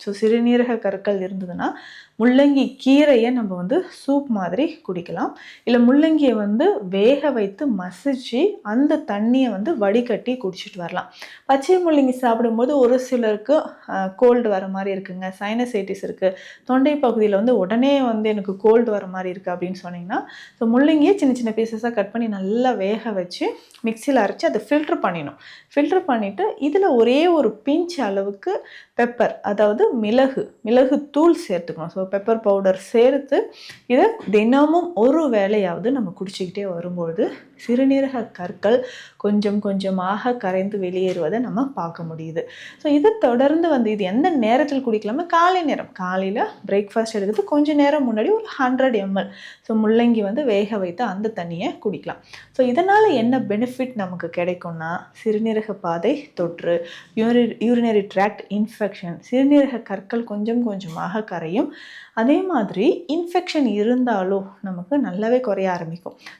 So சிறுநீரக கற்கள் இருந்ததுன்னா முள்ளங்கி கீரையை நம்ம வந்து சூப் மாதிரி குடிக்கலாம். இல்லை முள்ளங்கியை வந்து வேக வைத்து மசிச்சு அந்த தண்ணியை வந்து வடிகட்டி குடிச்சிட்டு வரலாம். பச்சை முள்ளங்கி சாப்பிடும்போது ஒரு சிலருக்கு கோல்டு வர மாதிரி இருக்குங்க, சைனசைட்டிஸ் இருக்குது, தொண்டை பகுதியில் வந்து உடனே வந்து எனக்கு கோல்டு வர மாதிரி இருக்குது அப்படின்னு சொன்னீங்கன்னா, ஸோ முள்ளங்கியை சின்ன சின்ன பீசஸாக கட் பண்ணி நல்லா வேக வச்சு மிக்சியில் அரைச்சி அதை ஃபில்ட்ரு பண்ணிடணும். ஃபில்ட்ரு பண்ணிவிட்டு இதில் ஒரே ஒரு பிஞ்ச் அளவுக்கு பெப்பர், அதாவது மிளகு தூள் சேர்த்துக்கணும். ஸோ பெப்பர் பவுடர் சேர்த்து இதை தினமும் ஒரு வேளையாவது நம்ம குடிச்சிக்கிட்டே வரும்பொழுது சிறுநீரக கற்கள் கொஞ்சம் கொஞ்சமாக கரைந்து வெளியேறுவதை நம்ம பார்க்க முடியுது. ஸோ இதை தொடர்ந்து வந்து இது எந்த நேரத்தில் குடிக்கலாமா? காலை நேரம், காலையில் பிரேக்ஃபாஸ்ட் எடுக்கிறது கொஞ்சம் நேரம் முன்னாடி ஒரு 100 ml ஸோ முள்ளங்கி வந்து வேக வைத்து அந்த தண்ணியை குடிக்கலாம். ஸோ இதனால் என்ன பெனிஃபிட் நமக்கு கிடைக்கும்னா, சிறுநீரக பாதை தொற்று, யூரினரி ட்ராக்ட் இன்ஃபெக்ஷன், சிறுநீரக கற்கள் கொஞ்சம் கொஞ்சமாக கரையும். அதே மாதிரி இன்ஃபெக்ஷன் இருந்தாலும் நமக்கு நல்லாவே குறைய ஆரம்பிக்கும்.